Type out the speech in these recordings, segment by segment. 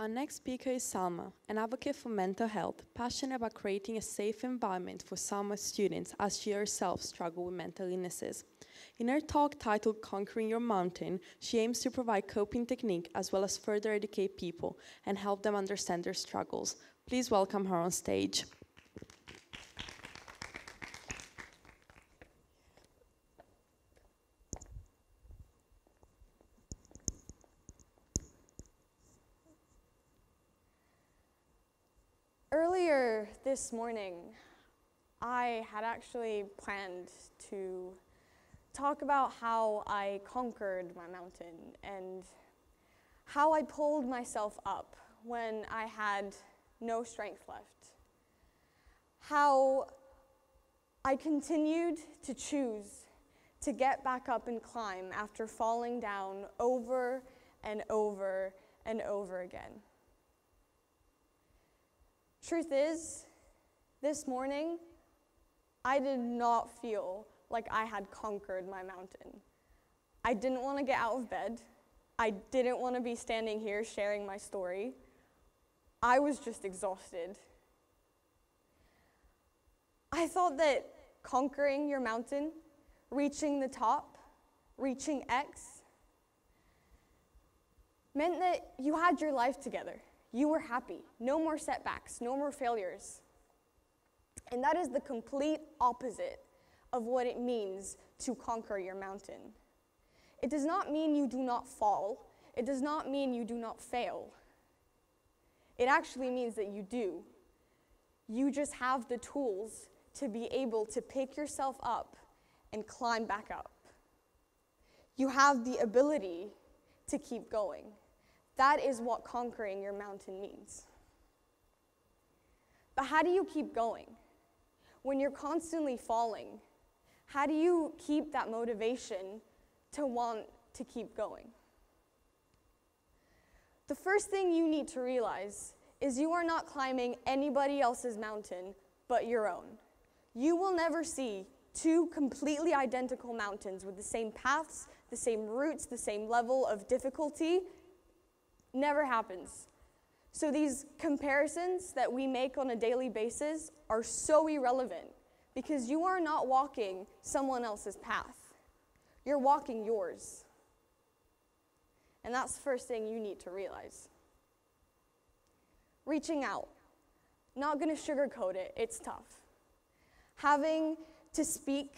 Our next speaker is Salma, an advocate for mental health, passionate about creating a safe environment for Salma students as she herself struggles with mental illnesses. In her talk titled Conquering Your Mountain, she aims to provide coping technique as well as further educate people and help them understand their struggles. Please welcome her on stage. Earlier this morning, I had actually planned to talk about how I conquered my mountain and how I pulled myself up when I had no strength left. How I continued to choose to get back up and climb after falling down over and over and over again. Truth is, this morning, I did not feel like I had conquered my mountain. I didn't want to get out of bed. I didn't want to be standing here sharing my story. I was just exhausted. I thought that conquering your mountain, reaching the top, reaching X, meant that you had your life together. You were happy. No more setbacks, no more failures. And that is the complete opposite of what it means to conquer your mountain. It does not mean you do not fall. It does not mean you do not fail. It actually means that you do. You just have the tools to be able to pick yourself up and climb back up. You have the ability to keep going. That is what conquering your mountain means. But how do you keep going? When you're constantly falling, how do you keep that motivation to want to keep going? The first thing you need to realize is you are not climbing anybody else's mountain but your own. You will never see two completely identical mountains with the same paths, the same routes, the same level of difficulty. Never happens. So these comparisons that we make on a daily basis are so irrelevant because you are not walking someone else's path. You're walking yours. And that's the first thing you need to realize. Reaching out. Not going to sugarcoat it. It's tough. Having to speak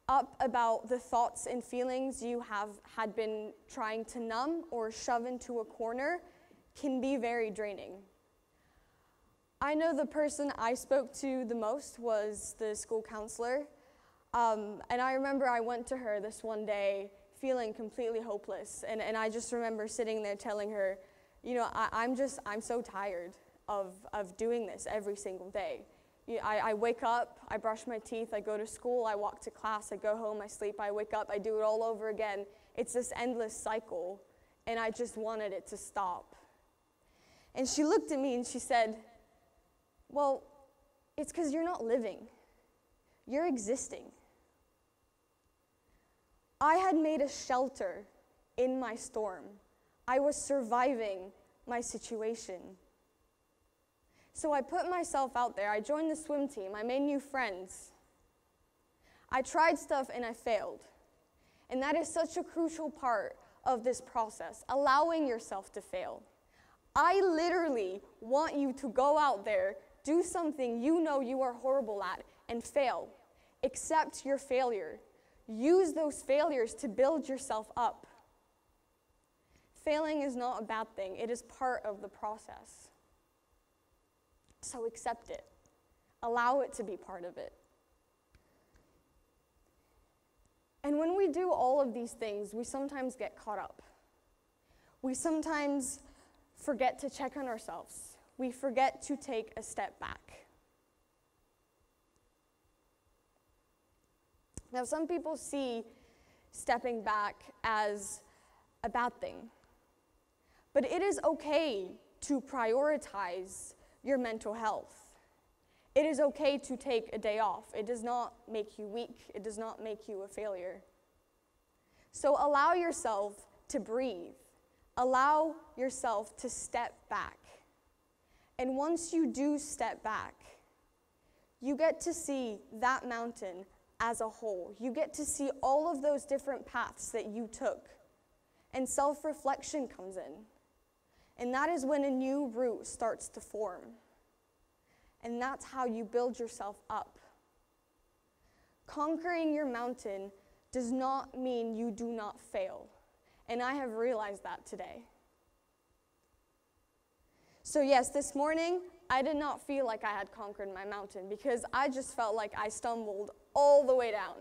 up about the thoughts and feelings you had been trying to numb or shove into a corner can be very draining. I know the person I spoke to the most was the school counselor, and I remember I went to her this one day feeling completely hopeless, and I just remember sitting there telling her, you know, I'm so tired of doing this every single day. I wake up, I brush my teeth, I go to school, I walk to class, I go home, I sleep, I wake up, I do it all over again. It's this endless cycle, and I just wanted it to stop. And she looked at me and she said, well, it's because you're not living. You're existing. I had made a shelter in my storm. I was surviving my situation. So I put myself out there. I joined the swim team. I made new friends. I tried stuff and I failed. And that is such a crucial part of this process, allowing yourself to fail. I literally want you to go out there, do something you know you are horrible at, and fail. Accept your failure. Use those failures to build yourself up. Failing is not a bad thing. It is part of the process. So accept it. Allow it to be part of it. And when we do all of these things, we sometimes get caught up. We sometimes forget to check on ourselves. We forget to take a step back. Now, some people see stepping back as a bad thing. But it is okay to prioritize your mental health. It is okay to take a day off. It does not make you weak. It does not make you a failure. So allow yourself to breathe. allow yourself to step back. And once you do step back, you get to see that mountain as a whole. You get to see all of those different paths that you took. And self-reflection comes in. And that is when a new root starts to form. And that's how you build yourself up. Conquering your mountain does not mean you do not fail. And I have realized that today. So yes, this morning, I did not feel like I had conquered my mountain because I just felt like I stumbled all the way down.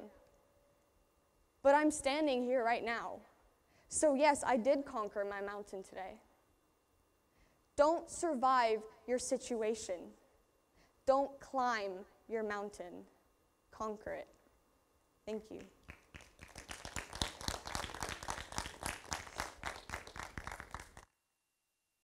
But I'm standing here right now. So yes, I did conquer my mountain today. Don't survive your situation. Don't climb your mountain. Conquer it. Thank you.